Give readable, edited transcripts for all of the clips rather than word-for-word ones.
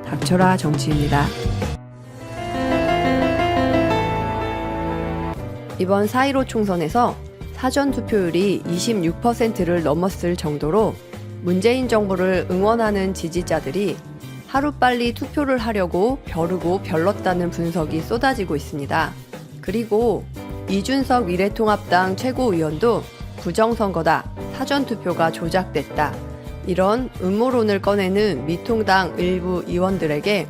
닥쳐라 정치입니다. 이번 4.15 총선에서 사전투표율이 26%를 넘었을 정도로 문재인 정부를 응원하는 지지자들이 하루빨리 투표를 하려고 벼르고 별렀다는 분석이 쏟아지고 있습니다. 그리고 이준석 미래통합당 최고위원도 부정선거다, 사전투표가 조작됐다, 이런 음모론을 꺼내는 미통당 일부 의원들에게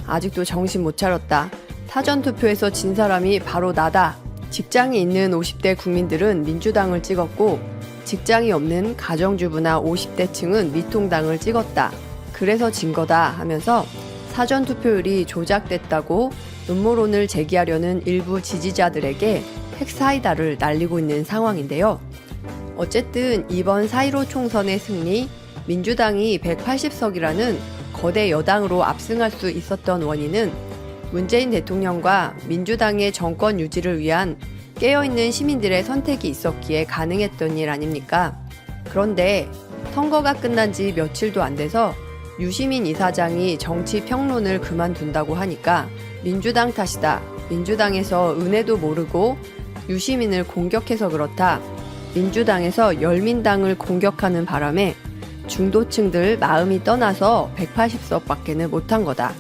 아직도 정신 못 차렸다, 사전투표에서 진 사람이 바로 나다, 직장이 있는 50대 국민들은 민주당을 찍었고 직장이 없는 가정주부나 50대층은 미통당을 찍었다, 그래서 진 거다 하면서 사전투표율이 조작됐다고 음모론을 제기하려는 일부 지지자들에게 핵사이다를 날리고 있는 상황인데요. 어쨌든 이번 4.15 총선의 승리, 민주당이 180석이라는 거대 여당으로 압승할 수 있었던 원인은 문재인 대통령과 민주당의 정권 유지를 위한 깨어있는 시민들의 선택이 있었기에 가능했던 일 아닙니까? 그런데 선거가 끝난 지 며칠도 안 돼서 유시민 이사장이 정치 평론을 그만둔다고 하니까 민주당 탓이다, 민주당에서 은혜도 모르고 유시민을 공격해서 그렇다, 민주당에서 열민당을 공격하는 바람에 중도층들 마음이 떠나서 180석밖에는 못한 거다,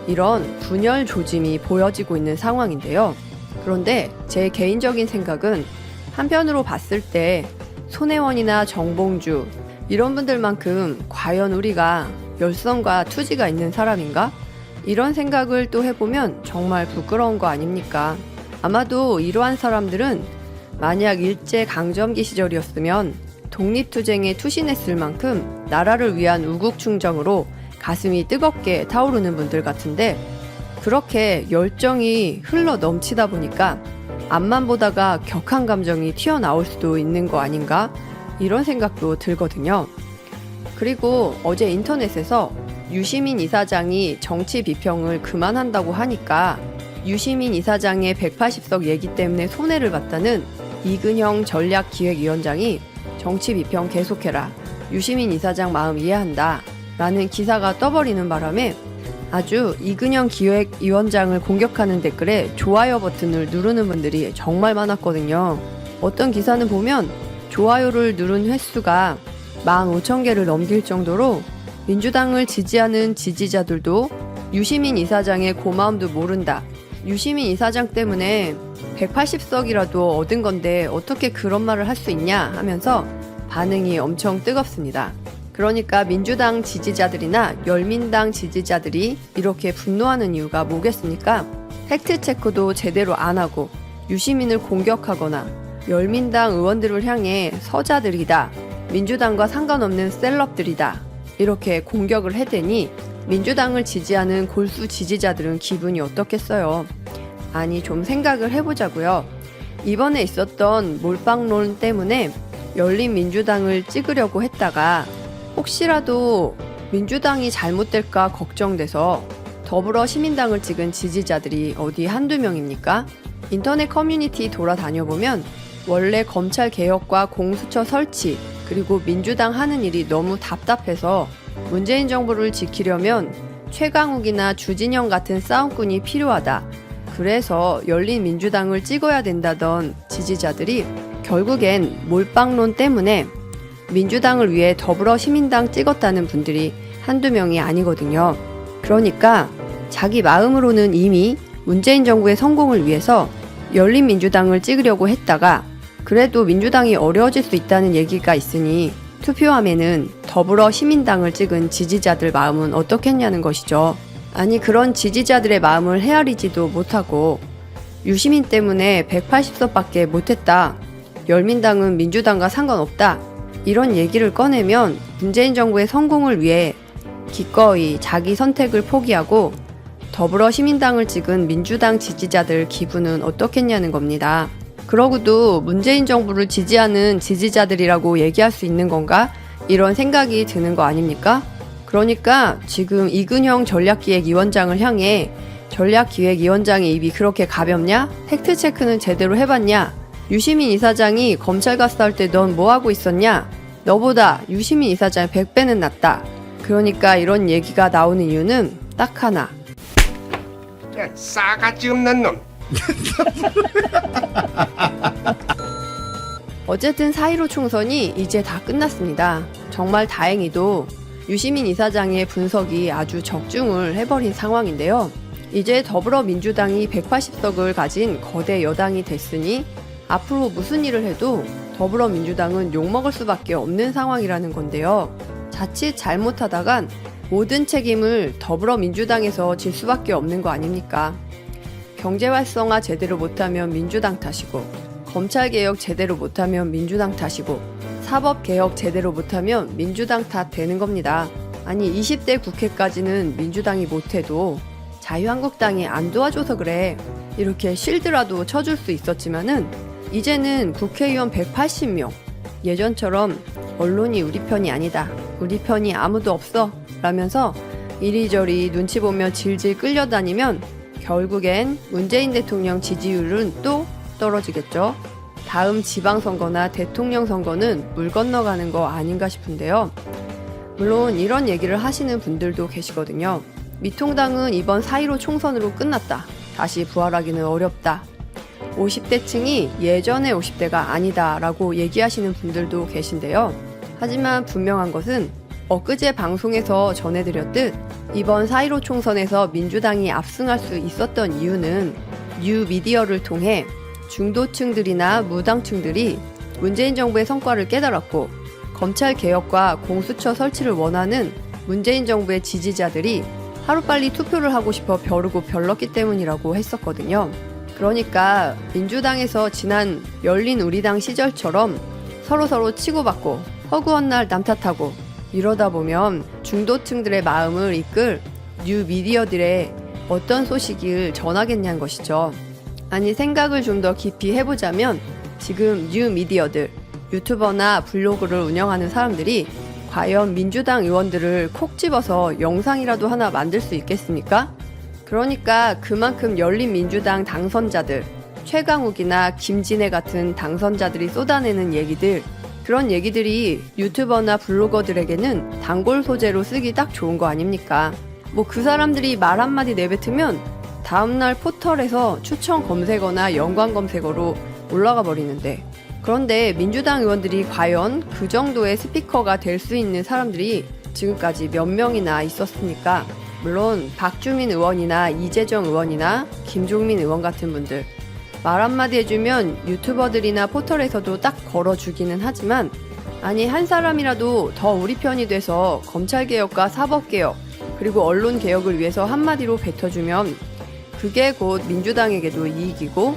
이런 분열 조짐이 보여지고 있는 상황인데요. 그런데 제 개인적인 생각은 한편으로 봤을 때 손혜원이나 정봉주 이런 분들만큼 과연 우리가 열성과 투지가 있는 사람인가? 이런 생각을 또 해보면 정말 부끄러운 거 아닙니까? 아마도 이러한 사람들은 만약 일제강점기 시절이었으면 독립투쟁에 투신했을 만큼 나라를 위한 우국충정으로 가슴이 뜨겁게 타오르는 분들 같은데 그렇게 열정이 흘러 넘치다 보니까 앞만 보다가 격한 감정이 튀어나올 수도 있는 거 아닌가? 이런 생각도 들거든요. 그리고 어제 인터넷에서 유시민 이사장이 정치 비평을 그만한다고 하니까 유시민 이사장의 180석 얘기 때문에 손해를 봤다는 이근형 전략기획위원장이 정치 비평 계속해라, 유시민 이사장 마음 이해한다 라는 기사가 떠버리는 바람에 아주 이근형 기획위원장을 공격하는 댓글에 좋아요 버튼을 누르는 분들이 정말 많았거든요. 어떤 기사는 보면 좋아요를 누른 횟수가 15,000개를 넘길 정도로 민주당을 지지하는 지지자들도 유시민 이사장의 고마움도 모른다, 유시민 이사장 때문에 180석이라도 얻은 건데 어떻게 그런 말을 할 수 있냐 하면서 반응이 엄청 뜨겁습니다. 그러니까 민주당 지지자들이나 열민당 지지자들이 이렇게 분노하는 이유가 뭐겠습니까? 팩트체크도 제대로 안 하고 유시민을 공격하거나 열민당 의원들을 향해 서자들이다, 민주당과 상관없는 셀럽들이다, 이렇게 공격을 해대니 민주당을 지지하는 골수 지지자들은 기분이 어떻겠어요? 아니, 좀 생각을 해보자고요. 이번에 있었던 몰빵론 때문에 열린민주당을 찍으려고 했다가 혹시라도 민주당이 잘못될까 걱정돼서 더불어시민당을 찍은 지지자들이 어디 한두 명입니까? 인터넷 커뮤니티 돌아다녀보면 원래 검찰 개혁과 공수처 설치 그리고 민주당 하는 일이 너무 답답해서 문재인 정부를 지키려면 최강욱이나 주진영 같은 싸움꾼이 필요하다, 그래서 열린민주당을 찍어야 된다던 지지자들이 결국엔 몰빵론 때문에 민주당을 위해 더불어시민당 찍었다는 분들이 한두 명이 아니거든요. 그러니까 자기 마음으로는 이미 문재인 정부의 성공을 위해서 열린민주당을 찍으려고 했다가 그래도 민주당이 어려워질 수 있다는 얘기가 있으니 투표함에는 더불어시민당을 찍은 지지자들 마음은 어떻겠냐는 것이죠. 아니, 그런 지지자들의 마음을 헤아리지도 못하고 유시민 때문에 180석밖에 못했다, 열민당은 민주당과 상관없다, 이런 얘기를 꺼내면 문재인 정부의 성공을 위해 기꺼이 자기 선택을 포기하고 더불어시민당을 찍은 민주당 지지자들 기분은 어떻겠냐는 겁니다. 그러고도 문재인 정부를 지지하는 지지자들이라고 얘기할 수 있는 건가? 이런 생각이 드는 거 아닙니까? 그러니까 지금 이근형 전략기획위원장을 향해 전략기획위원장의 입이 그렇게 가볍냐? 팩트체크는 제대로 해봤냐? 유시민 이사장이 검찰 갔을 때 넌 뭐하고 있었냐? 너보다 유시민 이사장이 100배는 낫다. 그러니까 이런 얘기가 나오는 이유는 딱 하나. 야, 싸가지 없는 놈. 어쨌든 4.15 총선이 이제 다 끝났습니다. 정말 다행히도 유시민 이사장의 분석이 아주 적중을 해버린 상황인데요. 이제 더불어민주당이 180석을 가진 거대 여당이 됐으니 앞으로 무슨 일을 해도 더불어민주당은 욕먹을 수밖에 없는 상황이라는 건데요. 자칫 잘못하다간 모든 책임을 더불어민주당에서 질 수밖에 없는 거 아닙니까? 경제 활성화 제대로 못하면 민주당 탓이고, 검찰개혁 제대로 못하면 민주당 탓이고, 사법개혁 제대로 못하면 민주당 탓 되는 겁니다. 아니 20대 국회까지는 민주당이 못해도 자유한국당이 안 도와줘서 그래. 이렇게 실드라도 쳐줄 수 있었지만은 이제는 국회의원 180명. 예전처럼 언론이 우리 편이 아니다. 우리 편이 아무도 없어. 라면서 이리저리 눈치 보며 질질 끌려다니면 결국엔 문재인 대통령 지지율은 또 떨어지겠죠. 다음 지방선거나 대통령 선거는 물 건너가는 거 아닌가 싶은데요. 물론 이런 얘기를 하시는 분들도 계시거든요. 미통당은 이번 4.15 총선으로 끝났다. 다시 부활하기는 어렵다. 50대층이 예전의 50대가 아니다 라고 얘기하시는 분들도 계신데요. 하지만 분명한 것은 엊그제 방송에서 전해드렸듯 이번 4.15 총선에서 민주당이 압승할 수 있었던 이유는 뉴미디어를 통해 중도층들이나 무당층들이 문재인 정부의 성과를 깨달았고 검찰 개혁과 공수처 설치를 원하는 문재인 정부의 지지자들이 하루빨리 투표를 하고 싶어 벼르고 별렀기 때문이라고 했었거든요. 그러니까 민주당에서 지난 열린 우리당 시절처럼 서로서로 치고받고 허구한 날 남 탓하고 이러다 보면 중도층들의 마음을 이끌 뉴미디어들의 어떤 소식을 전하겠냐는 것이죠. 아니 생각을 좀 더 깊이 해보자면 지금 뉴미디어들, 유튜버나 블로그를 운영하는 사람들이 과연 민주당 의원들을 콕 집어서 영상이라도 하나 만들 수 있겠습니까? 그러니까 그만큼 열린민주당 당선자들, 최강욱이나 김진애 같은 당선자들이 쏟아내는 얘기들, 그런 얘기들이 유튜버나 블로거들에게는 단골 소재로 쓰기 딱 좋은 거 아닙니까? 뭐 그 사람들이 말 한마디 내뱉으면 다음날 포털에서 추천 검색어나 연관 검색어로 올라가 버리는데, 그런데 민주당 의원들이 과연 그 정도의 스피커가 될 수 있는 사람들이 지금까지 몇 명이나 있었습니까? 물론 박주민 의원이나 이재정 의원이나 김종민 의원 같은 분들 말 한마디 해주면 유튜버들이나 포털에서도 딱 걸어주기는 하지만, 아니 한 사람이라도 더 우리 편이 돼서 검찰개혁과 사법개혁 그리고 언론개혁을 위해서 한마디로 뱉어주면 그게 곧 민주당에게도 이익이고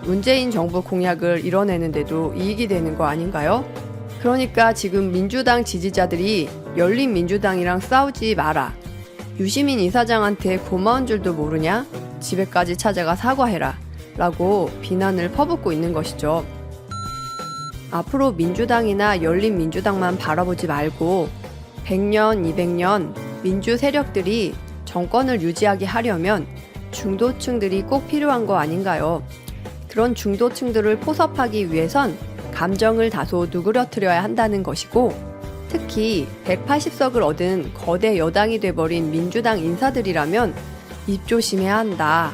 문재인 정부 공약을 이뤄내는데도 이익이 되는 거 아닌가요? 그러니까 지금 민주당 지지자들이 열린민주당이랑 싸우지 마라. 유시민 이사장한테 고마운 줄도 모르냐? 집에까지 찾아가 사과해라. 라고 비난을 퍼붓고 있는 것이죠. 앞으로 민주당이나 열린민주당만 바라보지 말고 100년, 200년 민주 세력들이 정권을 유지하게 하려면 중도층들이 꼭 필요한 거 아닌가요? 그런 중도층들을 포섭하기 위해선 감정을 다소 누그러뜨려야 한다는 것이고, 특히 180석을 얻은 거대 여당이 돼버린 민주당 인사들이라면 입조심해야 한다.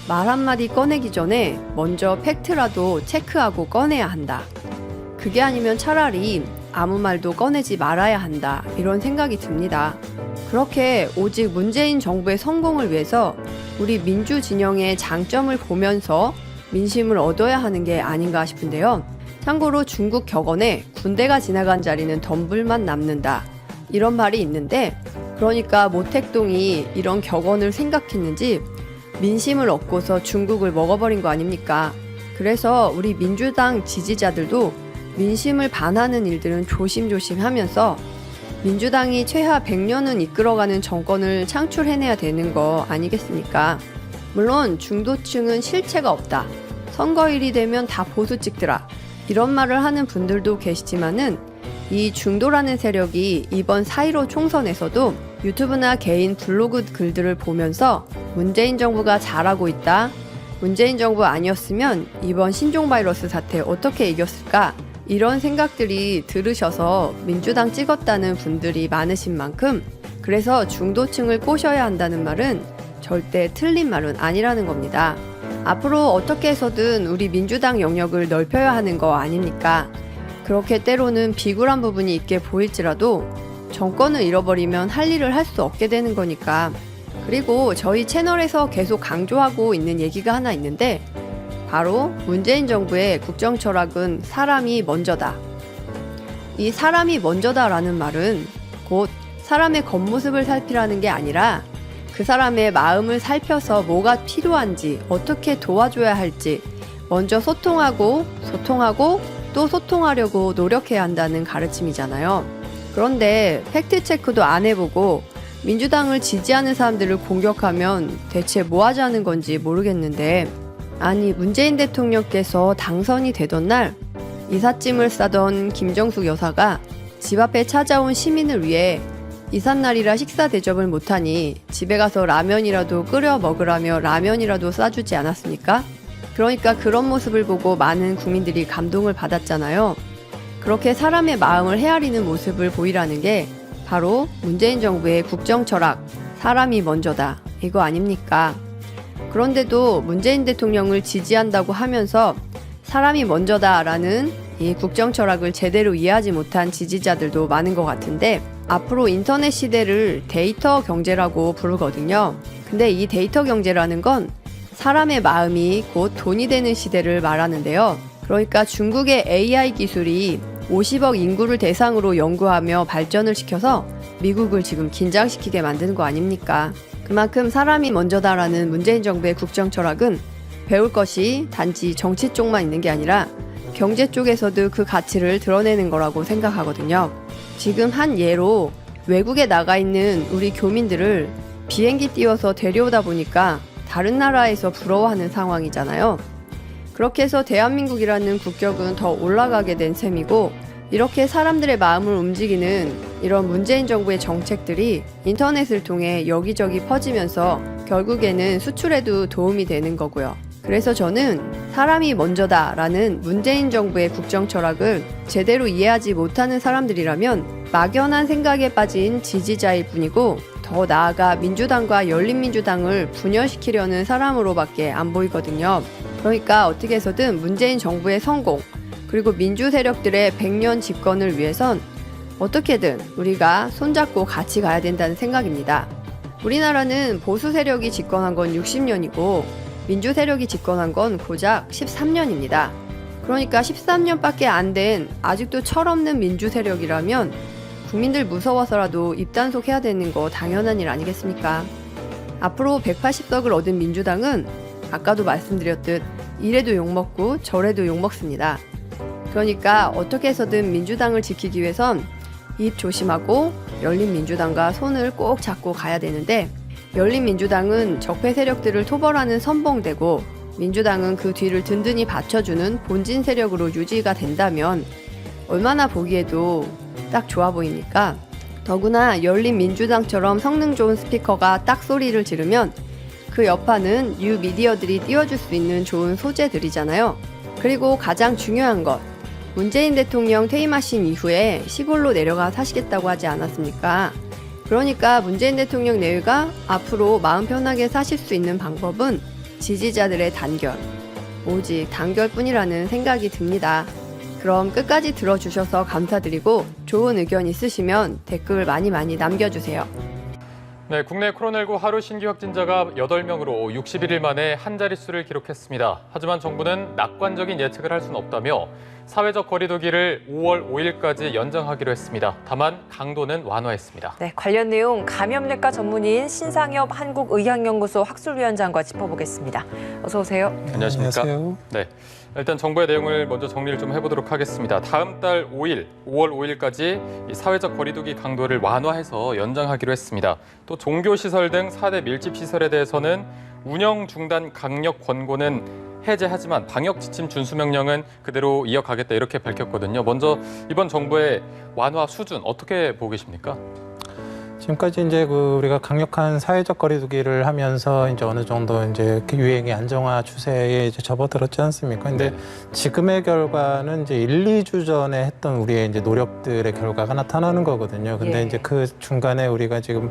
말 한마디 꺼내기 전에 먼저 팩트라도 체크하고 꺼내야 한다. 그게 아니면 차라리 아무 말도 꺼내지 말아야 한다. 이런 생각이 듭니다. 그렇게 오직 문재인 정부의 성공을 위해서 우리 민주 진영의 장점을 보면서 민심을 얻어야 하는 게 아닌가 싶은데요. 참고로 중국 격언에 군대가 지나간 자리는 덤불만 남는다. 이런 말이 있는데, 그러니까 모택동이 이런 격언을 생각했는지 민심을 얻고서 중국을 먹어버린 거 아닙니까? 그래서 우리 민주당 지지자들도 민심을 반하는 일들은 조심조심 하면서 민주당이 최하 100년은 이끌어가는 정권을 창출해내야 되는 거 아니겠습니까? 물론 중도층은 실체가 없다. 선거일이 되면 다 보수 찍더라. 이런 말을 하는 분들도 계시지만은 이 중도라는 세력이 이번 4.15 총선에서도 유튜브나 개인 블로그 글들을 보면서 문재인 정부가 잘하고 있다. 문재인 정부 아니었으면 이번 신종 바이러스 사태 어떻게 이겼을까? 이런 생각들이 들으셔서 민주당 찍었다는 분들이 많으신 만큼 그래서 중도층을 꼬셔야 한다는 말은 절대 틀린 말은 아니라는 겁니다. 앞으로 어떻게 해서든 우리 민주당 영역을 넓혀야 하는 거 아닙니까? 그렇게 때로는 비굴한 부분이 있게 보일지라도 정권을 잃어버리면 할 일을 할 수 없게 되는 거니까. 그리고 저희 채널에서 계속 강조하고 있는 얘기가 하나 있는데 바로 문재인 정부의 국정 철학은 사람이 먼저다. 이 사람이 먼저다라는 말은 곧 사람의 겉모습을 살피라는 게 아니라 그 사람의 마음을 살펴서 뭐가 필요한지, 어떻게 도와줘야 할지 먼저 소통하고 또 소통하려고 노력해야 한다는 가르침이잖아요. 그런데 팩트체크도 안 해보고 민주당을 지지하는 사람들을 공격하면 대체 뭐 하자는 건지 모르겠는데, 아니 문재인 대통령께서 당선이 되던 날 이삿짐을 싸던 김정숙 여사가 집 앞에 찾아온 시민을 위해 이삿날이라 식사 대접을 못하니 집에 가서 라면이라도 끓여 먹으라며 라면이라도 싸주지 않았습니까? 그러니까 그런 모습을 보고 많은 국민들이 감동을 받았잖아요. 그렇게 사람의 마음을 헤아리는 모습을 보이라는 게 바로 문재인 정부의 국정 철학, 사람이 먼저다, 이거 아닙니까? 그런데도 문재인 대통령을 지지한다고 하면서 사람이 먼저다라는 이 국정 철학을 제대로 이해하지 못한 지지자들도 많은 것 같은데, 앞으로 인터넷 시대를 데이터 경제라고 부르거든요. 근데 이 데이터 경제라는 건 사람의 마음이 곧 돈이 되는 시대를 말하는데요. 그러니까 중국의 AI 기술이 50억 인구를 대상으로 연구하며 발전을 시켜서 미국을 지금 긴장시키게 만드는 거 아닙니까? 그만큼 사람이 먼저다라는 문재인 정부의 국정 철학은 배울 것이 단지 정치 쪽만 있는 게 아니라 경제 쪽에서도 그 가치를 드러내는 거라고 생각하거든요. 지금 한 예로 외국에 나가 있는 우리 교민들을 비행기 띄워서 데려오다 보니까 다른 나라에서 부러워하는 상황이잖아요. 그렇게 해서 대한민국이라는 국격은 더 올라가게 된 셈이고, 이렇게 사람들의 마음을 움직이는 이런 문재인 정부의 정책들이 인터넷을 통해 여기저기 퍼지면서 결국에는 수출에도 도움이 되는 거고요. 그래서 저는 사람이 먼저다라는 문재인 정부의 국정 철학을 제대로 이해하지 못하는 사람들이라면 막연한 생각에 빠진 지지자일 뿐이고, 더 나아가 민주당과 열린민주당을 분열시키려는 사람으로밖에 안 보이거든요. 그러니까 어떻게 해서든 문재인 정부의 성공, 그리고 민주 세력들의 100년 집권을 위해선 어떻게든 우리가 손잡고 같이 가야 된다는 생각입니다. 우리나라는 보수 세력이 집권한 건 60년이고 민주 세력이 집권한 건 고작 13년입니다. 그러니까 13년밖에 안 된 아직도 철없는 민주 세력이라면 국민들 무서워서라도 입단속해야 되는 거 당연한 일 아니겠습니까? 앞으로 180석을 얻은 민주당은 아까도 말씀드렸듯 이래도 욕먹고 저래도 욕먹습니다. 그러니까 어떻게 해서든 민주당을 지키기 위해선 입 조심하고 열린민주당과 손을 꼭 잡고 가야 되는데, 열린민주당은 적폐 세력들을 토벌하는 선봉대고 민주당은 그 뒤를 든든히 받쳐주는 본진 세력으로 유지가 된다면 얼마나 보기에도 딱 좋아 보입니까? 더구나 열린민주당처럼 성능 좋은 스피커가 딱 소리를 지르면 그 여파는 뉴 미디어들이 띄워줄 수 있는 좋은 소재들이잖아요. 그리고 가장 중요한 것, 문재인 대통령 퇴임하신 이후에 시골로 내려가 사시겠다고 하지 않았습니까? 그러니까 문재인 대통령 내외가 앞으로 마음 편하게 사실 수 있는 방법은 지지자들의 단결, 오직 단결뿐이라는 생각이 듭니다. 그럼 끝까지 들어주셔서 감사드리고 좋은 의견 있으시면 댓글 많이 남겨주세요. 네, 국내 코로나19 하루 신규 확진자가 8명으로 61일 만에 한 자릿수를 기록했습니다. 하지만 정부는 낙관적인 예측을 할 수는 없다며 사회적 거리두기를 5월 5일까지 연장하기로 했습니다. 다만 강도는 완화했습니다. 네, 관련 내용 감염내과 전문의인 신상엽 한국의학연구소 학술위원장과 짚어보겠습니다. 어서 오세요. 안녕하십니까? 안녕하세요. 네, 일단 정부의 내용을 먼저 정리를 좀 해보도록 하겠습니다. 다음 달 5일, 5월 5일까지 이 사회적 거리두기 강도를 완화해서 연장하기로 했습니다. 또 종교시설 등 4대 밀집시설에 대해서는 운영 중단 강력 권고는 해제하지만 방역 지침 준수 명령은 그대로 이어가겠다 이렇게 밝혔거든요. 먼저 이번 정부의 완화 수준 어떻게 보고 계십니까? 지금까지 이제 우리가 강력한 사회적 거리두기를 하면서 이제 어느 정도 이제 그 유행이 안정화 추세에 이제 접어들었지 않습니까? 근데 네. 지금의 결과는 이제 1, 2주 전에 했던 우리의 이제 노력들의 결과가 나타나는 거거든요. 근데 예. 이제 그 중간에 우리가 지금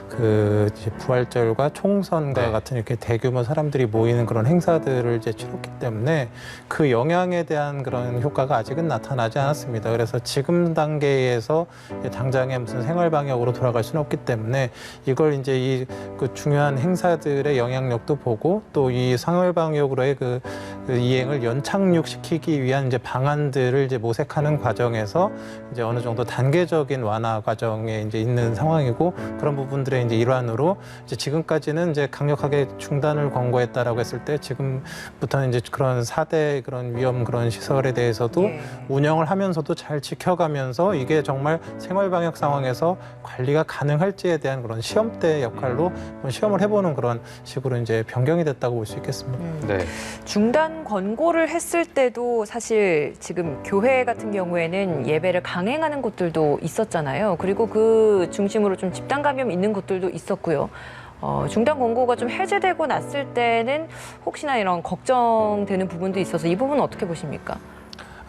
그 이제 부활절과 총선과 네. 같은 이렇게 대규모 사람들이 모이는 그런 행사들을 이제 치렀기 때문에 그 영향에 대한 그런 효과가 아직은 나타나지 않았습니다. 그래서 지금 단계에서 당장에 무슨 생활 방역으로 돌아갈 수는 없기 때문에 이걸 이제 이 그 중요한 행사들의 영향력도 보고 또 이 생활 방역으로의 그 이행을 연착륙시키기 위한 이제 방안들을 이제 모색하는 과정에서 이제 어느 정도 단계적인 완화 과정에 이제 있는 상황이고 그런 부분들의 이제 일환으로 이제 지금까지는 이제 강력하게 중단을 권고했다라고 했을 때 지금부터는 이제 그런 4대 그런 위험 그런 시설에 대해서도 예. 운영을 하면서도 잘 지켜가면서 이게 정말 생활 방역 상황에서 관리가 가능할지에 대한 그런 시험대 역할로 한번 시험을 해보는 그런 식으로 이제 변경이 됐다고 볼 수 있겠습니다. 네. 중단 권고를 했을 때도 사실 지금 교회 같은 경우에는 예배를 강행하는 곳들도 있었잖아요. 그리고 그 중심으로 좀 집단 감염 있는 곳들도 있었고요. 중단 권고가 좀 해제되고 났을 때는 혹시나 이런 걱정되는 부분도 있어서 이 부분은 어떻게 보십니까?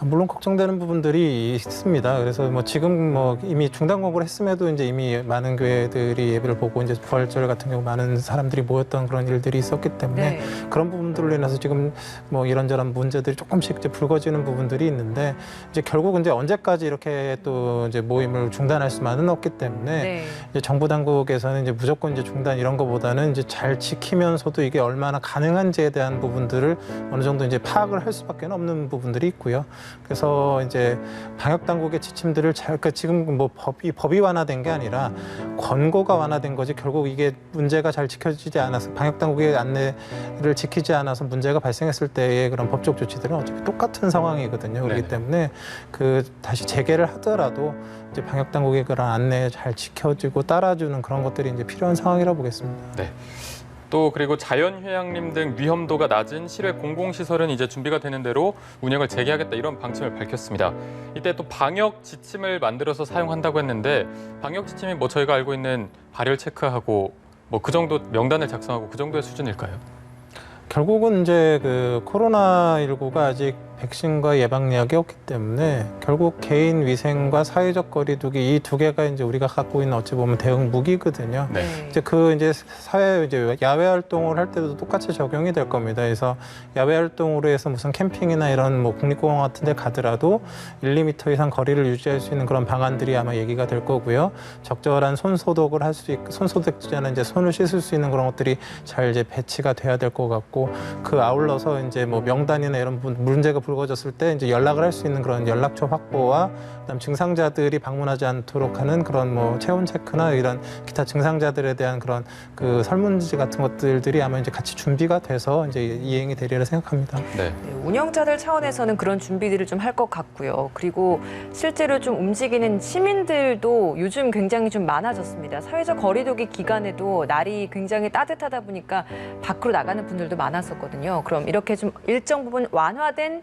물론 걱정되는 부분들이 있습니다. 그래서 뭐 지금 뭐 이미 중단 권고를 했음에도 이제 이미 많은 교회들이 예배를 보고 이제 부활절 같은 경우 많은 사람들이 모였던 그런 일들이 있었기 때문에 네. 그런 부분들로 인해서 지금 뭐 이런저런 문제들이 조금씩 이제 불거지는 부분들이 있는데 이제 결국 이제 언제까지 이렇게 또 이제 모임을 중단할 수만은 없기 때문에 네. 이제 정부 당국에서는 이제 무조건 이제 중단 이런 거보다는 이제 잘 지키면서도 이게 얼마나 가능한지에 대한 부분들을 어느 정도 이제 파악을 할 수밖에 없는 부분들이 있고요. 그래서 이제 방역 당국의 지침들을 잘, 그러니까 지금 뭐 법이 완화된 게 아니라 권고가 완화된 거지 결국 이게 문제가 잘 지켜지지 않아서 방역 당국의 안내를 지키지 않아서 문제가 발생했을 때의 그런 법적 조치들은 어차피 똑같은 상황이거든요. 그렇기 네네. 때문에 그 다시 재개를 하더라도 이제 방역 당국의 그런 안내 잘 지켜지고 따라주는 그런 것들이 이제 필요한 상황이라고 보겠습니다. 네. 또 그리고 자연휴양림 등 위험도가 낮은 실외 공공시설은 이제 준비가 되는 대로 운영을 재개하겠다 이런 방침을 밝혔습니다. 이때 또 방역 지침을 만들어서 사용한다고 했는데 방역 지침이 뭐 저희가 알고 있는 발열 체크하고 뭐 그 정도 명단을 작성하고 그 정도의 수준일까요? 결국은 이제 그 코로나19가 아직 백신과 예방약이 없기 때문에 결국 개인 위생과 사회적 거리두기 이 두 개가 이제 우리가 갖고 있는 어찌 보면 대응 무기거든요. 네. 이제 그 이제 사회 이제 야외 활동을 할 때도 똑같이 적용이 될 겁니다. 그래서 야외 활동으로 해서 무슨 캠핑이나 이런 뭐 국립공원 같은 데 가더라도 1, 2m 이상 거리를 유지할 수 있는 그런 방안들이 아마 얘기가 될 거고요. 적절한 손 소독을 할 수 있고 손 소독제나 이제 손을 씻을 수 있는 그런 것들이 잘 이제 배치가 돼야 될 것 같고 그 아울러서 이제 뭐 명단이나 이런 문제가 불거졌을 때 이제 연락을 할 수 있는 그런 연락처 확보와 그다음 증상자들이 방문하지 않도록 하는 그런 뭐 체온 체크나 이런 기타 증상자들에 대한 그런 그 설문지 같은 것들이 아마 이제 같이 준비가 돼서 이제 이행이 되리라 생각합니다. 네. 네, 운영자들 차원에서는 그런 준비들을 좀 할 것 같고요. 그리고 실제로 좀 움직이는 시민들도 요즘 굉장히 좀 많아졌습니다. 사회적 거리두기 기간에도 날이 굉장히 따뜻하다 보니까 밖으로 나가는 분들도 많았었거든요. 그럼 이렇게 좀 일정 부분 완화된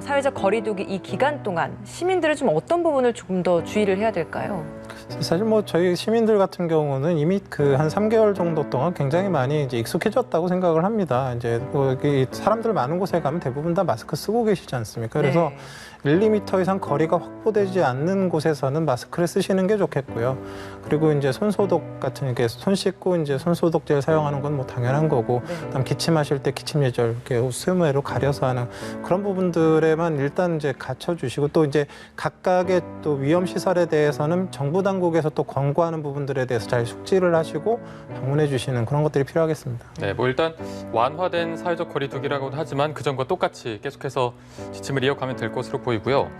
사회적 거리두기 이 기간 동안 시민들은 좀 어떤 부분을 조금 더 주의를 해야 될까요? 사실 뭐 저희 시민들 같은 경우는 이미 그 한 3개월 정도 동안 굉장히 많이 이제 익숙해졌다고 생각을 합니다. 이제 뭐 사람들 많은 곳에 가면 대부분 다 마스크 쓰고 계시지 않습니까? 그래서 네. 1, 2m 이상 거리가 확보되지 않는 곳에서는 마스크를 쓰시는 게 좋겠고요. 그리고 이제 손 소독 같은 게 손 씻고 이제 손 소독제를 사용하는 건 뭐 당연한 거고, 네. 그다음 기침하실 때 기침 예절 이렇게 스무에로 가려서 하는 그런 부분들에만 일단 이제 갖춰주시고 또 이제 각각의 또 위험 시설에 대해서는 정부 당국에서 또 권고하는 부분들에 대해서 잘 숙지를 하시고 방문해 주시는 그런 것들이 필요하겠습니다. 네, 뭐 일단 완화된 사회적 거리두기라고는 하지만 그전과 똑같이 계속해서 지침을 이어가면 될 것으로 보이고요.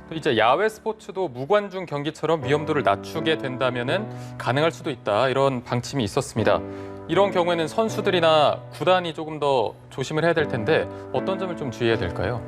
또 이제 야외 스포츠도 무관중 경기처럼 위험도를 낮추게 된다면은 가능할 수도 있다 이런 방침이 있었습니다. 이런 경우에는 선수들이나 구단이 조금 더 조심을 해야 될 텐데 어떤 점을 좀 주의해야 될까요?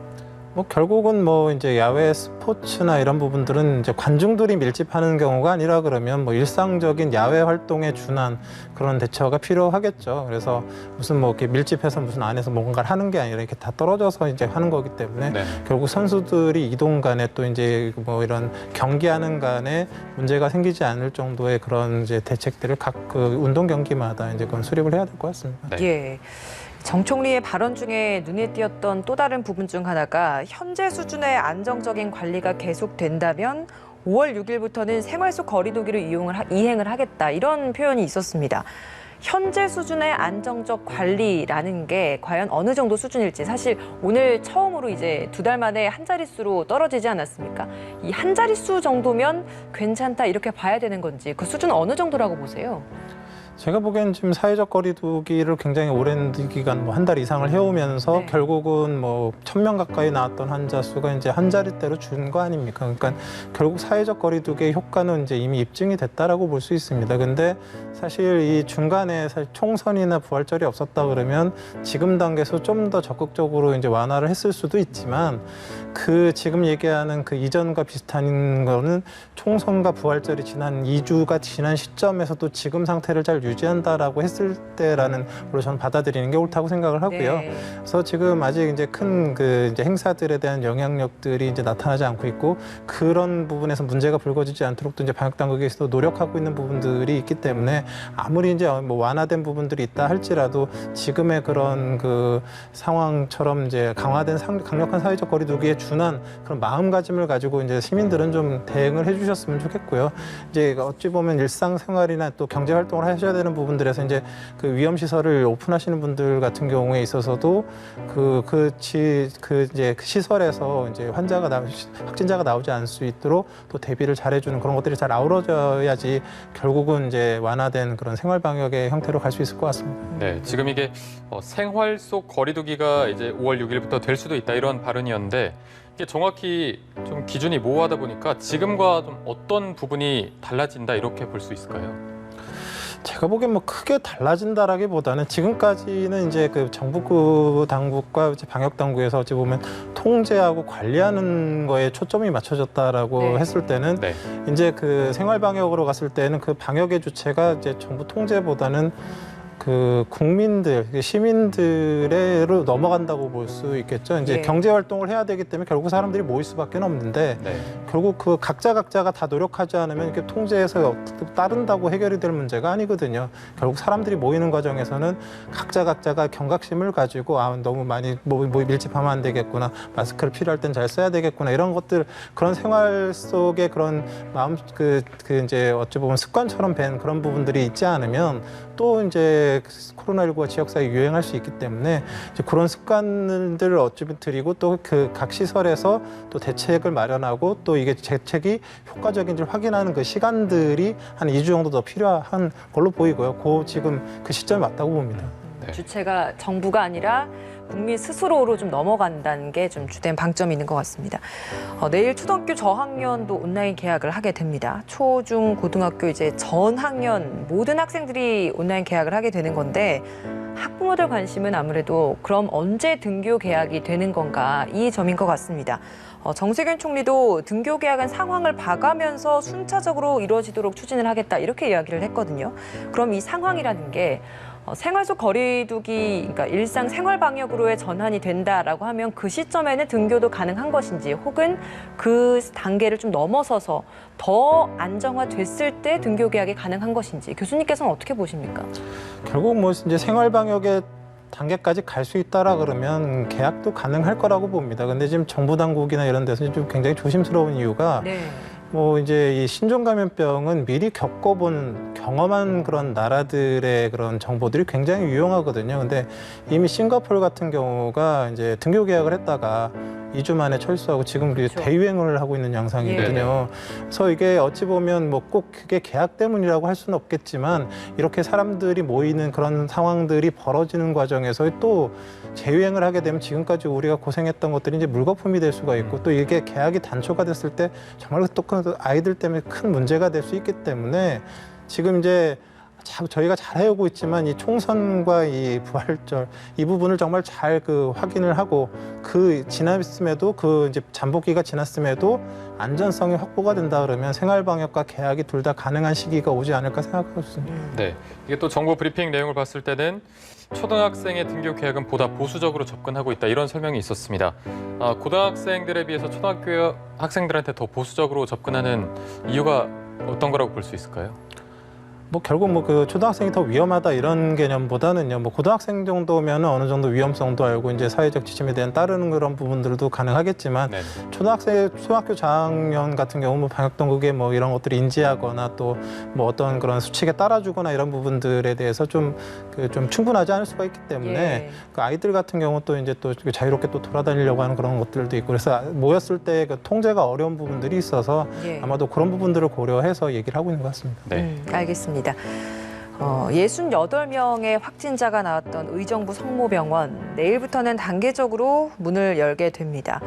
뭐 결국은 뭐 이제 야외 스포츠나 이런 부분들은 이제 관중들이 밀집하는 경우가 아니라 그러면 뭐 일상적인 야외 활동에 준한 그런 대처가 필요하겠죠. 그래서 무슨 뭐 이렇게 밀집해서 무슨 안에서 뭔가를 하는 게 아니라 이렇게 다 떨어져서 이제 하는 거기 때문에 네. 결국 선수들이 이동 간에 또 이제 뭐 이런 경기하는 간에 문제가 생기지 않을 정도의 그런 이제 대책들을 각 그 운동 경기마다 이제 그건 수립을 해야 될 것 같습니다. 네. 예. 정 총리의 발언 중에 눈에 띄었던 또 다른 부분 중 하나가 현재 수준의 안정적인 관리가 계속된다면 5월 6일부터는 생활 속 거리두기를 이행을 하겠다 이런 표현이 있었습니다. 현재 수준의 안정적 관리라는 게 과연 어느 정도 수준일지 사실 오늘 처음으로 이제 2달 만에 한 자릿수로 떨어지지 않았습니까? 이 한 자릿수 정도면 괜찮다 이렇게 봐야 되는 건지 그 수준은 어느 정도라고 보세요? 제가 보기엔 지금 사회적 거리두기를 굉장히 오랜 기간 뭐 한 달 이상을 해오면서 네. 결국은 뭐 1,000명 가까이 나왔던 환자 수가 이제 한 자릿대로 준 거 아닙니까? 그러니까 결국 사회적 거리두기의 효과는 이제 이미 입증이 됐다라고 볼 수 있습니다. 근데 사실 이 중간에 사실 총선이나 부활절이 없었다 그러면 지금 단계에서 좀 더 적극적으로 이제 완화를 했을 수도 있지만 그 지금 얘기하는 그 이전과 비슷한 거는 총선과 부활절이 지난 2주가 지난 시점에서도 지금 상태를 잘 유지한다라고 했을 때라는 걸로 저는 받아들이는 게 옳다고 생각을 하고요. 네. 그래서 지금 아직 이제 큰 그 이제 행사들에 대한 영향력들이 이제 나타나지 않고 있고 그런 부분에서 문제가 불거지지 않도록 또 이제 방역 당국에서도 노력하고 있는 부분들이 있기 때문에 아무리 이제 뭐 완화된 부분들이 있다 할지라도 지금의 그런 그 상황처럼 이제 강화된 강력한 사회적 거리두기에 준한 그런 마음가짐을 가지고 이제 시민들은 좀 대응을 해주셨으면 좋겠고요. 이제 어찌 보면 일상생활이나 또 경제 활동을 하셔야 되는 부분들에서 이제 그 위험 시설을 오픈하시는 분들 같은 경우에 있어서도 이제 그 시설에서 이제 확진자가 나오지 않을 수 있도록 또 대비를 잘해주는 그런 것들이 잘 아우러져야지 결국은 이제 완화된 그런 생활 방역의 형태로 갈 수 있을 것 같습니다. 네, 지금 이게 생활 속 거리두기가 이제 5월 6일부터 될 수도 있다 이런 발언이었는데 이게 정확히 좀 기준이 모호하다 보니까 지금과 좀 어떤 부분이 달라진다 이렇게 볼 수 있을까요? 제가 보기엔 뭐 크게 달라진다라기보다는 지금까지는 이제 그 정부 당국과 이제 방역 당국에서 어찌 보면 통제하고 관리하는 거에 초점이 맞춰졌다라고 네. 했을 때는 네. 이제 그 생활 방역으로 갔을 때는 그 방역의 주체가 이제 정부 통제보다는 그 국민들, 시민들로 넘어간다고 볼 수 있겠죠. 이제 예. 경제 활동을 해야 되기 때문에 결국 사람들이 모일 수밖에 없는데 네. 결국 그 각자가 다 노력하지 않으면 이렇게 통제해서 따른다고 해결이 될 문제가 아니거든요. 결국 사람들이 모이는 과정에서는 각자가 경각심을 가지고 너무 많이 밀집하면 안 되겠구나, 마스크를 필요할 땐 잘 써야 되겠구나 이런 것들 그런 생활 속에 그런 마음 이제 어찌 보면 습관처럼 밴 그런 부분들이 있지 않으면 또 이제 코로나19가 지역사회에 유행할 수 있기 때문에 이제 그런 습관들을 어찌드리고 또 그 각 시설에서 또 대책을 마련하고 또 이게 대책이 효과적인지를 확인하는 그 시간들이 한 2주 정도 더 필요한 걸로 보이고요. 지금 그 시점이 맞다고 봅니다. 네. 주체가 정부가 아니라 국민 스스로로 좀 넘어간다는 게 좀 주된 방점이 있는 것 같습니다. 내일 초등학교 저학년도 온라인 개학을 하게 됩니다. 초, 중, 고등학교 이제 전 학년 모든 학생들이 온라인 개학을 하게 되는 건데 학부모들 관심은 아무래도 그럼 언제 등교 개학이 되는 건가 이 점인 것 같습니다. 정세균 총리도 등교 개학은 상황을 봐가면서 순차적으로 이루어지도록 추진을 하겠다 이렇게 이야기를 했거든요. 그럼 이 상황이라는 게 생활 속 거리두기, 그러니까 일상 생활 방역으로의 전환이 된다라고 하면 그 시점에는 등교도 가능한 것인지 혹은 그 단계를 좀 넘어서서 더 안정화됐을 때 등교 개학이 가능한 것인지 교수님께서는 어떻게 보십니까? 결국 뭐 이제 생활 방역의 단계까지 갈 수 있다라 그러면 개학도 가능할 거라고 봅니다. 근데 지금 정부 당국이나 이런 데서 좀 굉장히 조심스러운 이유가 네. 뭐 이제 이 신종감염병은 미리 겪어본 경험한 그런 나라들의 그런 정보들이 굉장히 유용하거든요. 근데 이미 싱가포르 같은 경우가 이제 등교 계약을 했다가 2주 만에 철수하고 지금 그렇죠. 대유행을 하고 있는 양상이거든요. 그래서 이게 어찌 보면 뭐 꼭 그게 계약 때문이라고 할 수는 없겠지만 이렇게 사람들이 모이는 그런 상황들이 벌어지는 과정에서 또 재유행을 하게 되면 지금까지 우리가 고생했던 것들이 이제 물거품이 될 수가 있고 또 이게 계약이 단초가 됐을 때 정말 또 아이들 때문에 큰 문제가 될 수 있기 때문에 지금 이제 저희가 잘 해오고 있지만 이 총선과 이 부활절 이 부분을 정말 잘 확인을 하고 지났음에도 이제 잠복기가 지났음에도 안전성이 확보가 된다 그러면 생활 방역과 개학이 둘 다 가능한 시기가 오지 않을까 생각하고 있습니다. 네, 이게 또 정부 브리핑 내용을 봤을 때는 초등학생의 등교 계획은 보다 보수적으로 접근하고 있다 이런 설명이 있었습니다. 고등학생들에 비해서 초등학교 학생들한테 더 보수적으로 접근하는 이유가 어떤 거라고 볼 수 있을까요? 결국 초등학생이 더 위험하다 이런 개념보다는요. 고등학생 정도면 어느 정도 위험성도 알고 이제 사회적 지침에 대한 따르는 그런 부분들도 가능하겠지만 네. 초등학교 저학년 같은 경우 방역 당국에 이런 것들을 인지하거나 또 어떤 그런 수칙에 따라주거나 이런 부분들에 대해서 좀 충분하지 않을 수가 있기 때문에 예. 그 아이들 같은 경우 또 이제 또 자유롭게 또 돌아다니려고 하는 그런 것들도 있고 그래서 모였을 때 통제가 어려운 부분들이 있어서 예. 아마도 그런 부분들을 고려해서 얘기를 하고 있는 것 같습니다. 네. 알겠습니다. 68명의 확진자가 나왔던 의정부 성모병원 내일부터는 단계적으로 문을 열게 됩니다.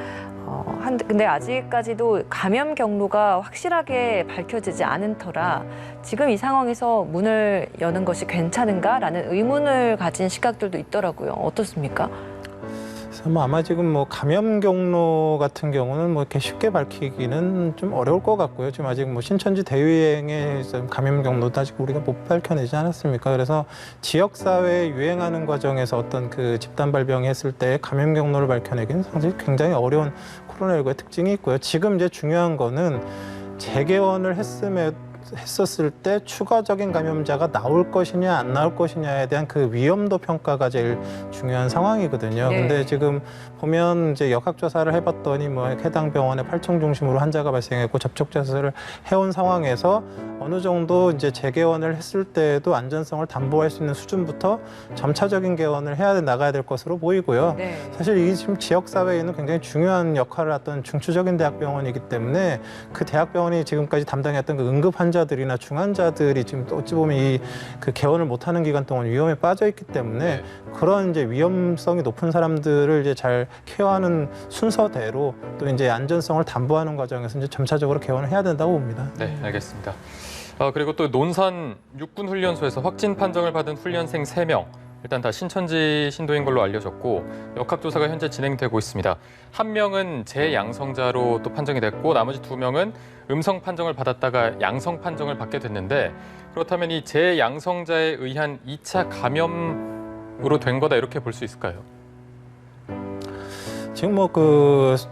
근데 아직까지도 감염 경로가 확실하게 밝혀지지 않은 터라 지금 이 상황에서 문을 여는 것이 괜찮은가라는 의문을 가진 시각들도 있더라고요. 어떻습니까? 그래서 아마 지금 감염 경로 같은 경우는 이렇게 쉽게 밝히기는 좀 어려울 것 같고요. 지금 아직 신천지 대유행의 감염 경로도 아직 우리가 못 밝혀내지 않았습니까? 그래서 지역 사회에 유행하는 과정에서 어떤 집단 발병이 했을 때 감염 경로를 밝혀내기는 상당히 굉장히 어려운 코로나19의 특징이 있고요. 지금 이제 중요한 거는 재개원을 했었을 때 추가적인 감염자가 나올 것이냐 안 나올 것이냐에 대한 위험도 평가가 제일 중요한 상황이거든요. 네. 근데 지금 보면 이제 역학조사를 해봤더니 해당 병원에 8층 중심으로 환자가 발생했고 접촉조사를 해온 상황에서 어느 정도 이제 재개원을 했을 때도 안전성을 담보할 수 있는 수준부터 점차적인 개원을 나가야 될 것으로 보이고요. 네. 사실 이게 지금 지역 사회에 있는 굉장히 중요한 역할을 했던 중추적인 대학병원이기 때문에 그 대학병원이 지금까지 담당했던 응급 환자들이나 중환자들이 지금 어찌 보면 개원을 못하는 기간 동안 위험에 빠져 있기 때문에 네. 그런 이제 위험성이 높은 사람들을 이제 잘 케어하는 순서대로 또 이제 안전성을 담보하는 과정에서 이제 점차적으로 개원을 해야 된다고 봅니다. 네, 알겠습니다. 그리고 또 논산 육군훈련소에서 확진 판정을 받은 훈련생 3명. 일단 다 신천지 신도인 걸로 알려졌고 역학조사가 현재 진행되고 있습니다. 1명은 재양성자로 또 판정이 됐고 나머지 2명은 음성 판정을 받았다가 양성 판정을 받게 됐는데 그렇다면 이 재양성자에 의한 2차 감염으로 된 거다 이렇게 볼 수 있을까요? 지금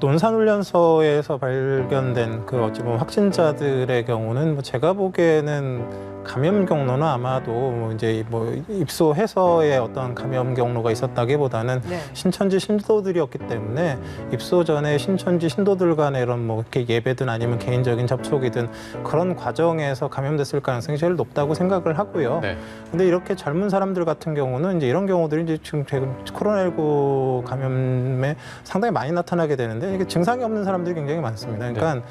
논산훈련소에서 발견된 어찌 보면 확진자들의 경우는 제가 보기에는 감염 경로는 아마도 이제 입소해서의 어떤 감염 경로가 있었다기보다는 네. 신천지 신도들이었기 때문에 입소 전에 신천지 신도들 간의 이런 이렇게 예배든 아니면 개인적인 접촉이든 그런 과정에서 감염됐을 가능성이 제일 높다고 생각을 하고요. 네. 근데 이렇게 젊은 사람들 같은 경우는 이제 이런 경우들이 이제 지금 코로나19 감염에 상당히 많이 나타나게 되는데 이게 증상이 없는 사람들이 굉장히 많습니다. 그러니까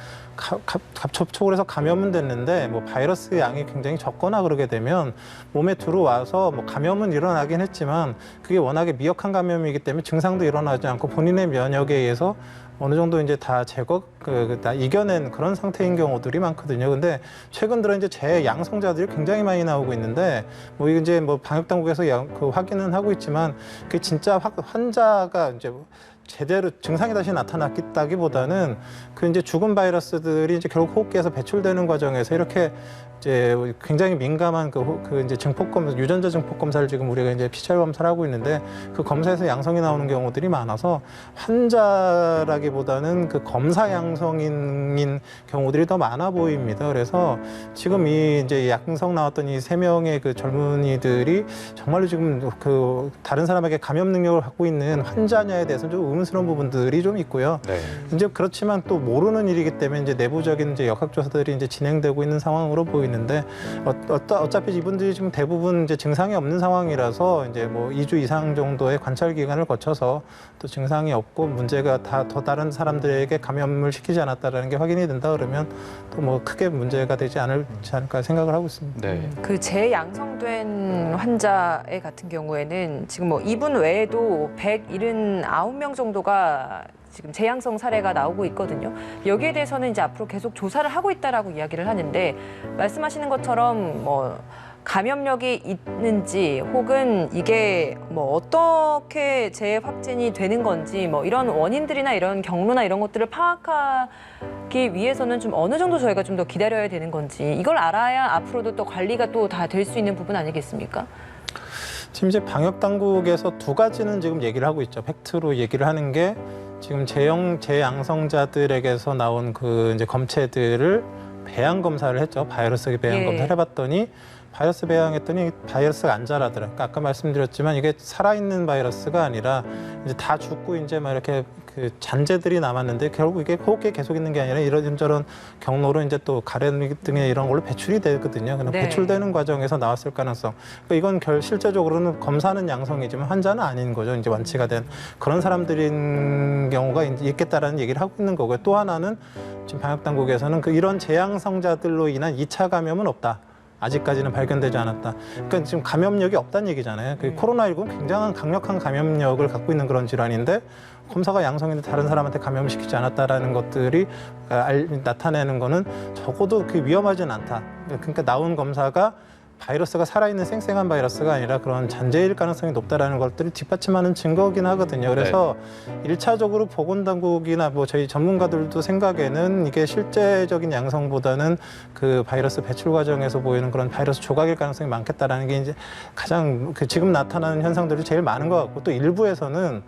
접촉을 해서 감염은 됐는데 바이러스 양이 굉장히 적거나 그러게 되면 몸에 들어와서 감염은 일어나긴 했지만 그게 워낙에 미약한 감염이기 때문에 증상도 일어나지 않고 본인의 면역에 의해서 어느 정도 이제 다 다 이겨낸 그런 상태인 경우들이 많거든요. 근데 최근 들어 이제 재양성자들이 굉장히 많이 나오고 있는데 이제 방역 당국에서 확인은 하고 있지만 그게 진짜 환자가 이제 제대로 증상이 다시 나타났다기보다는 이제 죽은 바이러스들이 이제 결국 호흡기에서 배출되는 과정에서 이렇게 이제 굉장히 민감한 이제 증폭 검사, 유전자 증폭 검사를 지금 우리가 이제 PCR 검사를 하고 있는데 그 검사에서 양성이 나오는 경우들이 많아서 환자라기보다는 검사 양성인 경우들이 더 많아 보입니다. 그래서 지금 이제 양성 나왔던 이 3명의 젊은이들이 정말로 지금 다른 사람에게 감염 능력을 갖고 있는 환자냐에 대해서는 좀 의문스러운 부분들이 좀 있고요. 네. 이제 그렇지만 또 모르는 일이기 때문에 이제 내부적인 이제 역학조사들이 이제 진행되고 있는 상황으로 보이는데 어차피 이분들이 지금 대부분 이제 증상이 없는 상황이라서 이제 2주 이상 정도의 관찰 기간을 거쳐서 또 증상이 없고 문제가 더 다른 사람들에게 감염을 시키지 않았다라는 게 확인이 된다 그러면 또 크게 문제가 되지 않을까 생각을 하고 있습니다. 네. 재양성된 환자의 같은 경우에는 지금 이분 외에도 179명 정도가 지금 재양성 사례가 나오고 있거든요. 여기에 대해서는 이제 앞으로 계속 조사를 하고 있다라고 이야기를 하는데 말씀하시는 것처럼 감염력이 있는지 혹은 이게 뭐 어떻게 재확진이 되는 건지 뭐 이런 원인들이나 이런 경로나 이런 것들을 파악하기 위해서는 좀 어느 정도 저희가 좀 더 기다려야 되는 건지 이걸 알아야 앞으로도 또 관리가 또 다 될 수 있는 부분 아니겠습니까? 지금 이제 방역 당국에서 두 가지는 지금 얘기를 하고 있죠. 팩트로 얘기를 하는 게 지금 재양성자들에게서 나온 그 이제 검체들을 배양 검사를 했죠. 바이러스 배양 예. 검사를 해봤더니 바이러스 배양했더니 바이러스가 안 자라더라. 그러니까 아까 말씀드렸지만 이게 살아있는 바이러스가 아니라 이제 다 죽고 이제 막 이렇게 그 잔재들이 남았는데 결국 이게 호흡기에 계속 있는 게 아니라 이런저런 경로로 이제 또 가래 등의 이런 걸로 배출이 되거든요. 그럼 네. 배출되는 과정에서 나왔을 가능성. 그러니까 이건 실제적으로는 검사는 양성이지만 환자는 아닌 거죠. 이제 완치가 된 그런 사람들인 경우가 이제 있겠다라는 얘기를 하고 있는 거고요. 또 하나는 지금 방역 당국에서는 그 이런 재양성자들로 인한 2차 감염은 없다. 아직까지는 발견되지 않았다. 그러니까 지금 감염력이 없다는 얘기잖아요. 코로나19는 굉장한 강력한 감염력을 갖고 있는 그런 질환인데 검사가 양성인데 다른 사람한테 감염시키지 않았다라는 것들이 나타내는 거는 적어도 그 위험하지는 않다. 그러니까 나온 검사가 바이러스가 살아있는 쌩쌩한 바이러스가 아니라 그런 잔재일 가능성이 높다라는 것들을 뒷받침하는 증거긴 하거든요. 그래서 일차적으로 보건당국이나 뭐 저희 전문가들도 생각에는 이게 실제적인 양성보다는 그 바이러스 배출 과정에서 보이는 그런 바이러스 조각일 가능성이 많겠다라는 게 이제 가장 그 지금 나타나는 현상들이 제일 많은 것 같고 또 일부에서는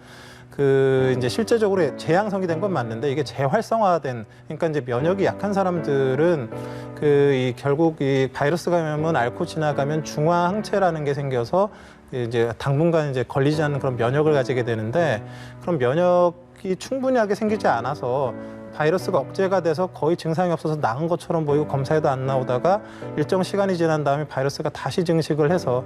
그 이제 실제적으로 재양성이 된 건 맞는데 이게 재활성화된 그러니까 이제 면역이 약한 사람들은 그 이 결국 이 바이러스 감염은 앓고 지나가면 중화 항체라는 게 생겨서 이제 당분간 이제 걸리지 않는 그런 면역을 가지게 되는데 그런 면역이 충분하게 생기지 않아서 바이러스가 억제가 돼서 거의 증상이 없어서 나은 것처럼 보이고 검사에도 안 나오다가 일정 시간이 지난 다음에 바이러스가 다시 증식을 해서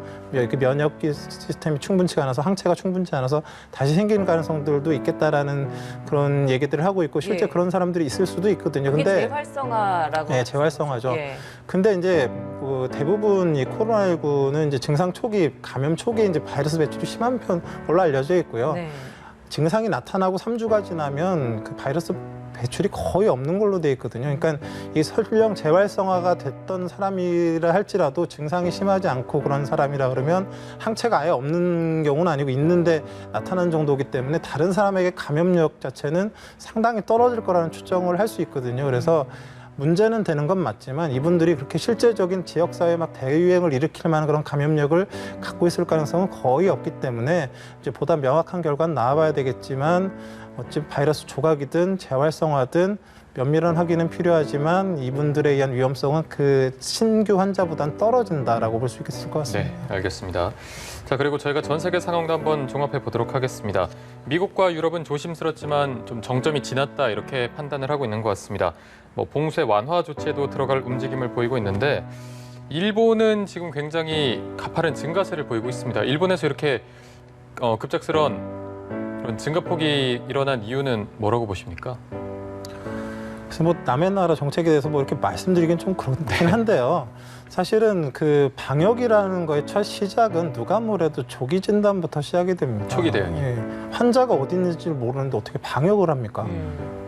면역 시스템이 충분치가 않아서 항체가 충분치 않아서 다시 생기는 가능성들도 있겠다라는 그런 얘기들을 하고 있고 실제 예. 그런 사람들이 있을 수도 있거든요. 그게 근데 재활성화라고. 네, 재활성화죠. 예. 근데 이제 뭐 대부분 이 코로나19는 이제 증상 초기 감염 초기에 이제 바이러스 배출이 심한 편으로 알려져 있고요. 네. 증상이 나타나고 3주가 지나면 그 바이러스 배출이 거의 없는 걸로 돼 있거든요. 그러니까 이 설령 재활성화가 됐던 사람이라 할지라도 증상이 심하지 않고 그런 사람이라 그러면 항체가 아예 없는 경우는 아니고 있는데 나타난 정도이기 때문에 다른 사람에게 감염력 자체는 상당히 떨어질 거라는 추정을 할 수 있거든요. 그래서 문제는 되는 건 맞지만 이분들이 그렇게 실제적인 지역사회에 막 대유행을 일으킬 만한 그런 감염력을 갖고 있을 가능성은 거의 없기 때문에 이제 보다 명확한 결과는 나와봐야 되겠지만 어찌 바이러스 조각이든 재활성화든 면밀한 확인은 필요하지만 이분들에 의한 위험성은 그 신규 환자보다는 떨어진다라고 볼 수 있을 것 같습니다. 네, 알겠습니다. 자, 그리고 저희가 전 세계 상황도 한번 종합해 보도록 하겠습니다. 미국과 유럽은 조심스럽지만 좀 정점이 지났다 이렇게 판단을 하고 있는 것 같습니다. 뭐 봉쇄 완화 조치에도 들어갈 움직임을 보이고 있는데 일본은 지금 굉장히 가파른 증가세를 보이고 있습니다. 일본에서 이렇게 급작스러운 그런 증가폭이 일어난 이유는 뭐라고 보십니까? 그래서 뭐 남의 나라 정책에 대해서 뭐 이렇게 말씀드리긴 좀 그렇긴 한데요. 사실은 그 방역이라는 거의 첫 시작은 누가 뭐래도 조기 진단부터 시작이 됩니다. 초기 대응이. 예. 환자가 어디 있는지 모르는데 어떻게 방역을 합니까?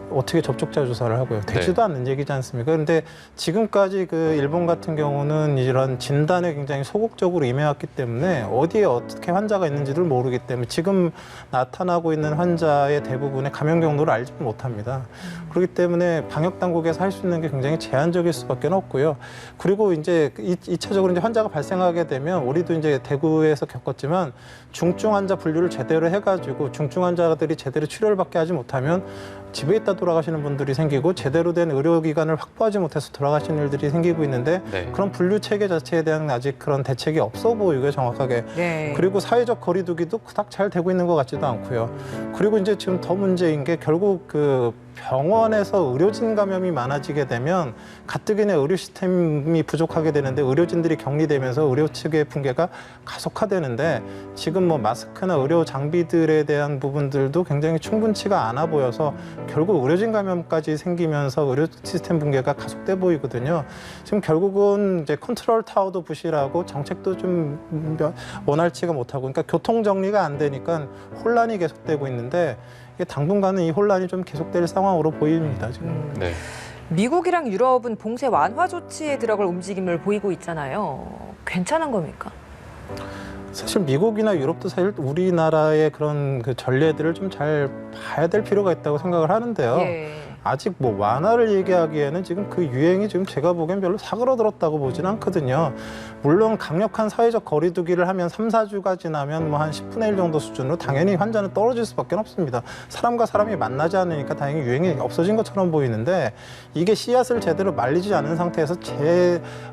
어떻게 접촉자 조사를 하고요. 되지도 않는 얘기지 않습니까? 그런데 지금까지 그 일본 같은 경우는 이런 진단에 굉장히 소극적으로 임해왔기 때문에 어디에 어떻게 환자가 있는지를 모르기 때문에 지금 나타나고 있는 환자의 대부분의 감염 경로를 알지 못합니다. 그렇기 때문에 방역 당국에서 할 수 있는 게 굉장히 제한적일 수밖에 없고요. 그리고 이제 2차적으로 이제 환자가 발생하게 되면 우리도 이제 대구에서 겪었지만 중증 환자 분류를 제대로 해가지고 중증 환자들이 제대로 치료를 받게 하지 못하면 집에 있다 돌아가시는 분들이 생기고 제대로 된 의료기관을 확보하지 못해서 돌아가시는 일들이 생기고 있는데 네. 그런 분류 체계 자체에 대한 아직 그런 대책이 없어 보이고요, 정확하게. 네. 그리고 사회적 거리두기도 그닥 잘 되고 있는 것 같지도 않고요. 그리고 이제 지금 더 문제인 게 결국 그 병원에서 의료진 감염이 많아지게 되면 가뜩이나 의료 시스템이 부족하게 되는데 의료진들이 격리되면서 의료 측의 붕괴가 가속화되는데 지금 뭐 마스크나 의료 장비들에 대한 부분들도 굉장히 충분치가 않아 보여서 결국 의료진 감염까지 생기면서 의료 시스템 붕괴가 가속돼 보이거든요. 지금 결국은 이제 컨트롤 타워도 부실하고 정책도 좀 원활치가 못하고 그러니까 교통 정리가 안 되니까 혼란이 계속되고 있는데 이게 당분간은 이 혼란이 좀 계속될 상황으로 보입니다. 지금. 네. 미국이랑 유럽은 봉쇄 완화 조치에 들어갈 움직임을 보이고 있잖아요. 괜찮은 겁니까? 사실 미국이나 유럽도 사실 우리나라의 그런 그 전례들을 좀 잘 봐야 될 필요가 있다고 생각을 하는데요. 예. 아직 뭐 완화를 얘기하기에는 지금 그 유행이 지금 제가 보기엔 별로 사그러들었다고 보지는 않거든요. 물론 강력한 사회적 거리두기를 하면 3, 4주가 지나면 뭐 한 10분의 1 정도 수준으로 당연히 환자는 떨어질 수밖에 없습니다. 사람과 사람이 만나지 않으니까 다행히 유행이 없어진 것처럼 보이는데 이게 씨앗을 제대로 말리지 않은 상태에서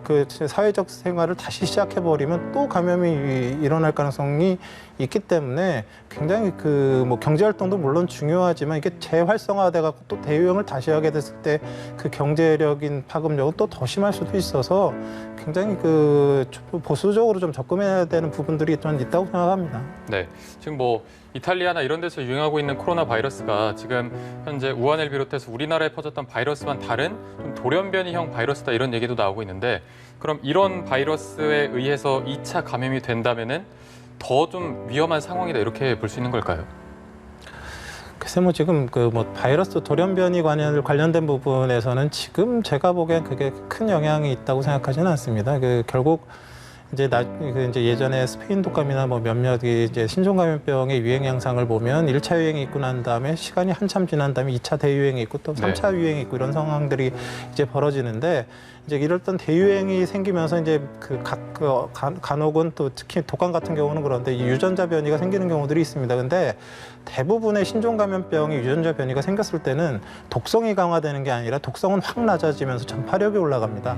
그 사회적 생활을 다시 시작해버리면 또 감염이 일어날 가능성이 있기 때문에 굉장히 그 뭐 경제 활동도 물론 중요하지만 이게 재활성화돼 갖고 또 대유행을 다시 하게 됐을 때 그 경제력인 파급력은 또 더 심할 수도 있어서 굉장히 그 보수적으로 좀 접근해야 되는 부분들이 좀 있다고 생각합니다. 네, 지금 뭐 이탈리아나 이런 데서 유행하고 있는 코로나 바이러스가 지금 현재 우한을 비롯해서 우리나라에 퍼졌던 바이러스와는 다른 좀 돌연변이형 바이러스다 이런 얘기도 나오고 있는데 그럼 이런 바이러스에 의해서 2차 감염이 된다면은 더 좀 위험한 상황이다 이렇게 볼 수 있는 걸까요? 글쎄 뭐 지금 그 뭐 바이러스 돌연변이 관련된 부분에서는 지금 제가 보기엔 그게 큰 영향이 있다고 생각하지는 않습니다. 그 결국 이제 이제 예전에 스페인 독감이나 뭐 몇몇 이제 신종감염병의 유행 양상을 보면 1차 유행이 있고 난 다음에 시간이 한참 지난 다음에 2차 대유행이 있고 또 3차 유행이 있고 이런 상황들이 이제 벌어지는데 이제 이랬던 대유행이 생기면서 이제 간혹은 또 특히 독감 같은 경우는 그런데 이 유전자 변이가 생기는 경우들이 있습니다. 근데 대부분의 신종감염병이 유전자 변이가 생겼을 때는 독성이 강화되는 게 아니라 독성은 확 낮아지면서 전파력이 올라갑니다.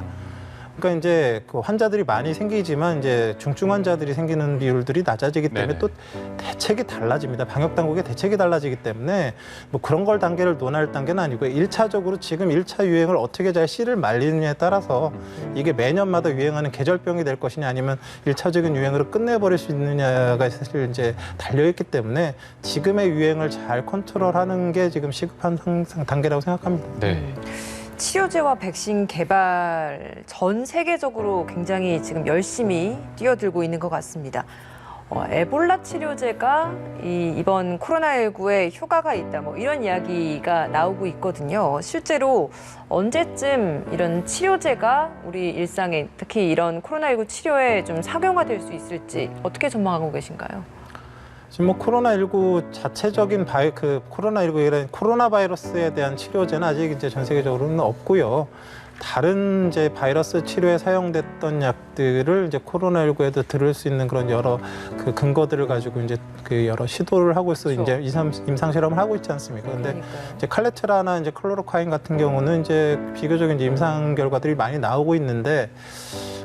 그러니까 이제 그 환자들이 많이 생기지만 이제 중증 환자들이 생기는 비율들이 낮아지기 때문에 또 대책이 달라집니다. 방역 당국의 대책이 달라지기 때문에 뭐 그런 걸 단계를 논할 단계는 아니고요. 1차적으로 지금 1차 유행을 어떻게 잘 씨를 말리느냐에 따라서 이게 매년마다 유행하는 계절병이 될 것이냐 아니면 1차적인 유행으로 끝내버릴 수 있느냐가 사실 이제 달려있기 때문에 지금의 유행을 잘 컨트롤하는 게 지금 시급한 단계라고 생각합니다. 네. 치료제와 백신 개발 전 세계적으로 굉장히 지금 열심히 뛰어들고 있는 것 같습니다. 에볼라 치료제가 이번 코로나19에 효과가 있다, 뭐 이런 이야기가 나오고 있거든요. 실제로 언제쯤 이런 치료제가 우리 일상에 특히 이런 코로나19 치료에 좀 상용화될 수 있을지 어떻게 전망하고 계신가요? 지금 뭐 코로나19 자체적인 코로나19 이런 코로나 바이러스에 대한 치료제는 아직 이제 전 세계적으로는 없고요. 다른 이제 바이러스 치료에 사용됐던 약들을 이제 코로나19에도 들을 수 있는 그런 여러 그 근거들을 가지고 이제 그 여러 시도를 하고 있어 이제 임상 실험을 하고 있지 않습니까? 근데 이제 칼레트라나 이제 클로로콰인 같은 경우는 이제 비교적 이제 임상 결과들이 많이 나오고 있는데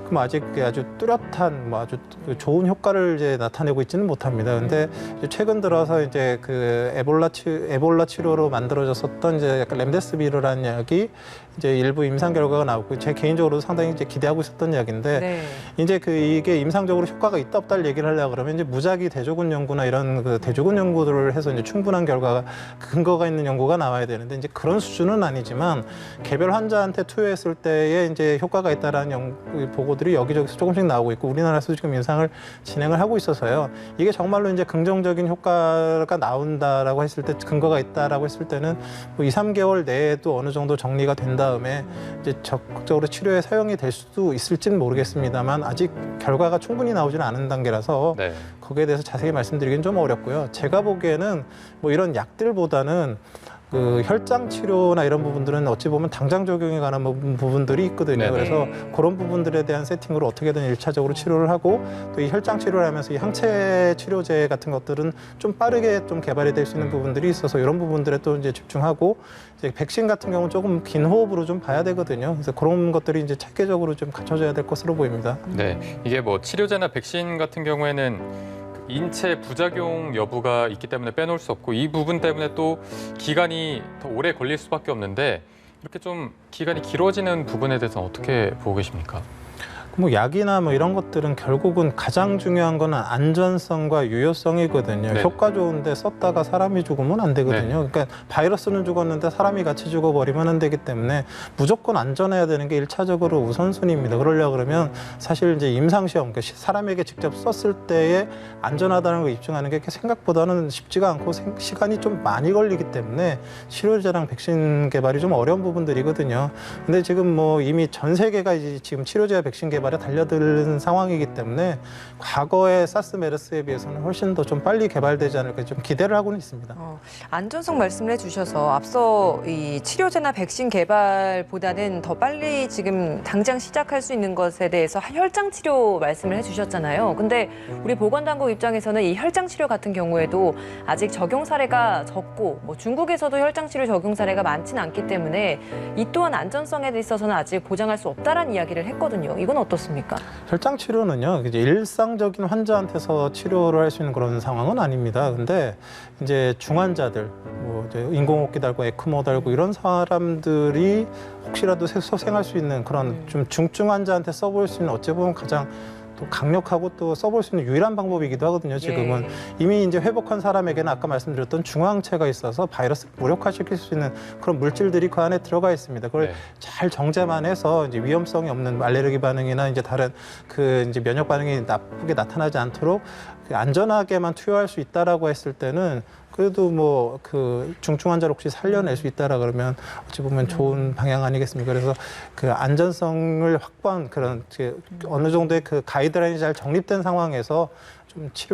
그럼 아직 아주 뚜렷한 뭐 아주 좋은 효과를 이제 나타내고 있지는 못합니다. 근데 최근 들어서 이제 그 에볼라 치료로 만들어졌었던 이제 약간 렘데스비르라는 약이 이제 일부 임상 결과가 나오고 제 개인적으로 상당히 이제 기대하고 있었던 약인데 이제 이게 임상적으로 효과가 있다 없다를 얘기를 하려고 그러면 이제 무작위 대조군 연구나 이런 그 대조군 연구들을 해서 이제 충분한 결과가 근거가 있는 연구가 나와야 되는데 이제 그런 수준은 아니지만 개별 환자한테 투여했을 때에 이제 효과가 있다라는 보고들이 여기저기서 조금씩 나오고 있고 우리나라에서 지금 임상을 진행을 하고 있어서요. 이게 정말로 이제 긍정적인 효과가 나온다라고 했을 때 근거가 있다라고 했을 때는 뭐 2, 3개월 내에도 어느 정도 정리가 된 다음에 이제 적극적으로 치료에 사용이 될 수도 있을지는 모르겠습니다만 아직 결과가 충분히 나오지는 않은 단계라서 거기에 대해서 자세히 말씀드리기는 좀 어렵고요. 제가 보기에는 뭐 이런 약들보다는 그 혈장 치료나 이런 부분들은 어찌 보면 당장 적용에 관한 부분들이 있거든요. 그래서 그런 부분들에 대한 세팅으로 어떻게든 1차적으로 치료를 하고 또 이 혈장 치료를 하면서 이 항체 치료제 같은 것들은 좀 빠르게 좀 개발이 될 수 있는 부분들이 있어서 이런 부분들에 또 이제 집중하고 이제 백신 같은 경우는 조금 긴 호흡으로 좀 봐야 되거든요. 그래서 그런 것들이 이제 체계적으로 좀 갖춰져야 될 것으로 보입니다. 네, 이게 뭐 치료제나 백신 같은 경우에는 인체 부작용 여부가 있기 때문에 빼놓을 수 없고 이 부분 때문에 또 기간이 더 오래 걸릴 수밖에 없는데 이렇게 좀 기간이 길어지는 부분에 대해서는 어떻게 보고 계십니까? 뭐 약이나 뭐 이런 것들은 결국은 가장 중요한 거는 안전성과 유효성이거든요. 네. 효과 좋은데 썼다가 사람이 죽으면 안 되거든요. 그러니까 바이러스는 죽었는데 사람이 같이 죽어버리면 안 되기 때문에 무조건 안전해야 되는 게 1차적으로 우선순위입니다. 그러려고 그러면 사실 이제 임상시험, 그러니까 사람에게 직접 썼을 때에 안전하다는 걸 입증하는 게 생각보다는 쉽지가 않고 시간이 좀 많이 걸리기 때문에 치료제랑 백신 개발이 좀 어려운 부분들이거든요. 근데 지금 뭐 이미 전 세계가 이제 지금 치료제와 백신 개발에 달려드는 상황이기 때문에 과거의 사스 메르스에 비해서는 훨씬 더 좀 빨리 개발되지 않을까 좀 기대를 하고는 있습니다. 안전성 말씀을 해주셔서 앞서 이 치료제나 백신 개발보다는 더 빨리 지금 당장 시작할 수 있는 것에 대해서 혈장 치료 말씀을 해주셨잖아요. 근데 우리 보건당국 입장에서는 이 혈장 치료 같은 경우에도 아직 적용 사례가 적고 뭐 중국에서도 혈장 치료 적용 사례가 많지는 않기 때문에 이 또한 안전성에 있어서는 아직 보장할 수 없다라는 이야기를 했거든요. 이건 어떻습니까? 혈장 치료는요, 이제 일상적인 환자한테서 치료를 할 수 있는 그런 상황은 아닙니다. 근데 이제 중환자들, 뭐 이제 인공호흡기 달고 에크모 달고 이런 사람들이 혹시라도 소생할 수 있는 그런 좀 중증 환자한테 써볼 수 있는 어찌 보면 가장 또 강력하고 또 써볼 수 있는 유일한 방법이기도 하거든요. 지금은 이미 이제 회복한 사람에게는 아까 말씀드렸던 중항체가 있어서 바이러스를 무력화시킬 수 있는 그런 물질들이 그 안에 들어가 있습니다. 그걸 네. 잘 정제만 해서 이제 위험성이 없는 알레르기 반응이나 이제 다른 그 이제 면역 반응이 나쁘게 나타나지 않도록 안전하게만 투여할 수 있다라고 했을 때는 그래도 뭐 그 중증 환자를 혹시 살려낼 수 있다라 그러면 어찌 보면 좋은 방향 아니겠습니까? 그래서 그 안전성을 확보한 그런 어느 정도의 그 가이드라인이 잘 정립된 상황에서 좀 치료